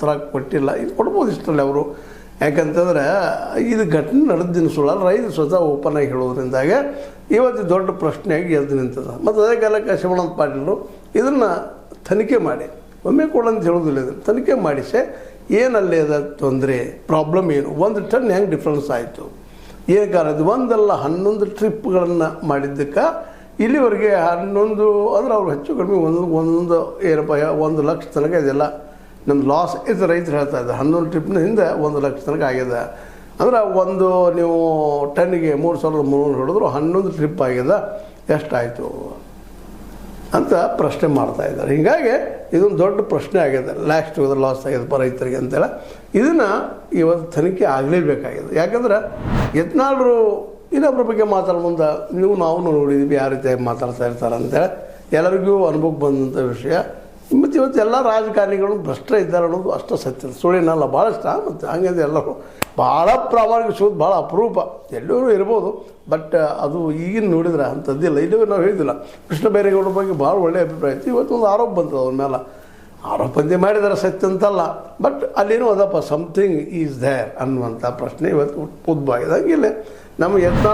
ಉತ್ತರ ಕೊಟ್ಟಿಲ್ಲ. ಇದು ಕೊಡ್ಬೋದು ಇಷ್ಟರಲ್ಲಿ ಅವರು. ಯಾಕಂತಂದ್ರೆ ಇದು ಘಟನೆ ನಡೆದಿನ ಸುಳ್ಳು ರೈತರು ಸ್ವತಃ ಓಪನ್ ಆಗಿ ಹೇಳೋದ್ರಿಂದಾಗ ಇವತ್ತು ದೊಡ್ಡ ಪ್ರಶ್ನೆಯಾಗಿ ಎದ್ದು ನಿಂತದ. ಮತ್ತು ಅದೇ ಕಾಲಕ್ಕೆ ಶಿವಾನಂದ ಪಾಟೀಲರು ಇದನ್ನು ತನಿಖೆ ಮಾಡಿ, ಒಮ್ಮೆ ಕೊಡಂತ ಹೇಳೋದಿಲ್ಲ, ಇದನ್ನು ತನಿಖೆ ಮಾಡಿಸಿ ಏನಲ್ಲಿ ಅದ ತೊಂದರೆ, ಪ್ರಾಬ್ಲಮ್ ಏನು, 1 ಟನ್ ಹೆಂಗೆ ಡಿಫ್ರೆನ್ಸ್ ಆಯಿತು, ಏನು ಕಾರಣ, ಒಂದಲ್ಲ 11 ಟ್ರಿಪ್ಗಳನ್ನು ಮಾಡಿದ್ದಕ್ಕೆ ಇಲ್ಲಿವರೆಗೆ 11 ಅಂದ್ರೆ ಅವ್ರು ಹೆಚ್ಚು ಕಡಿಮೆ ಒಂದೊಂದು ಏನಪ್ಪ 1 ಲಕ್ಷ ತನಕ ಇದೆಲ್ಲ ನಮ್ದು ಲಾಸ್ ಇದು ರೈತರು ಹೇಳ್ತಾ ಇದ್ದಾರೆ. 11 ಟ್ರಿಪ್ನ ಹಿಂದೆ 1 ಲಕ್ಷ ತನಕ ಆಗಿದೆ. ಅಂದ್ರೆ ಒಂದು ನೀವು ಟನ್ನಿಗೆ 3,300 ಹೊಡೆದ್ರು 11 ಟ್ರಿಪ್ ಆಗಿದೆ, ಎಷ್ಟಾಯಿತು ಅಂತ ಪ್ರಶ್ನೆ ಮಾಡ್ತಾ ಇದ್ದಾರೆ. ಹೀಗಾಗಿ ಇದೊಂದು ದೊಡ್ಡ ಪ್ರಶ್ನೆ ಆಗಿದೆ. ಲಾಸ್ಟ್ ಲಾಸ್ ಆಗಿದೆ ರೈತರಿಗೆ ಅಂತೇಳಿ ಇದನ್ನು ಇವತ್ತು ತನಿಖೆ ಆಗಲೇಬೇಕಾಗಿದೆ. ಯಾಕಂದ್ರೆ ಯತ್ನಾಳರು ಇನ್ನೊಬ್ಬರ ಬಗ್ಗೆ ಮಾತಾಡೋ ಮುಂದೆ ನಾವು ನೋಡಿದ್ವಿ ಯಾವ ರೀತಿಯಾಗಿ ಮಾತಾಡ್ತಾ ಇರ್ತಾರೆ ಅಂತೇಳಿ ಎಲ್ಲರಿಗೂ ಅನುಭವಕ್ಕೆ ಬಂದಂಥ ವಿಷಯ. ಮತ್ತು ಇವತ್ತು ಎಲ್ಲ ರಾಜಕಾರಣಿಗಳು ಭ್ರಷ್ಟ ಇದ್ದಾರೆ ಅನ್ನೋದು ಅಷ್ಟು ಸತ್ಯ, ಸುಳಿನಲ್ಲ, ಭಾಳ ಇಷ್ಟ. ಮತ್ತು ಹಂಗಂದ್ರೆ ಎಲ್ಲರೂ ಭಾಳ ಪ್ರಾಮಾಣಿಕ ಸಿಗೋದು ಭಾಳ ಅಪರೂಪ, ಎಲ್ಲರೂ ಇರ್ಬೋದು. ಬಟ್ ಅದು ಈಗಿನ ನೋಡಿದ್ರೆ ಅಂಥದ್ದಿಲ್ಲ. ಇಲ್ಲಿ ನಾವು ಹೇಳಿದಿಲ್ಲ, ಕೃಷ್ಣ ಬೈರೇಗೌಡರ ಬಗ್ಗೆ ಭಾಳ ಒಳ್ಳೆಯ ಅಭಿಪ್ರಾಯ ಇತ್ತು. ಇವತ್ತು ಒಂದು ಆರೋಪ ಬಂತದ ಅವ್ರ ಮೇಲೆ, ಆರೋಪಂತೆ ಮಾಡಿದರೆ ಸತ್ಯ ಅಂತಲ್ಲ, ಬಟ್ ಅಲ್ಲೇನೋ ಅದಪ್ಪ ಸಮಥಿಂಗ್ ಈಸ್ ದೇರ್ ಅನ್ನುವಂಥ ಪ್ರಶ್ನೆ ಇವತ್ತು ಉದ್ಭವ ಆಗಿದೆ. ಹಂಗಿಲ್ಲ ನಮ್ಮ ಯತ್ನಾಳ್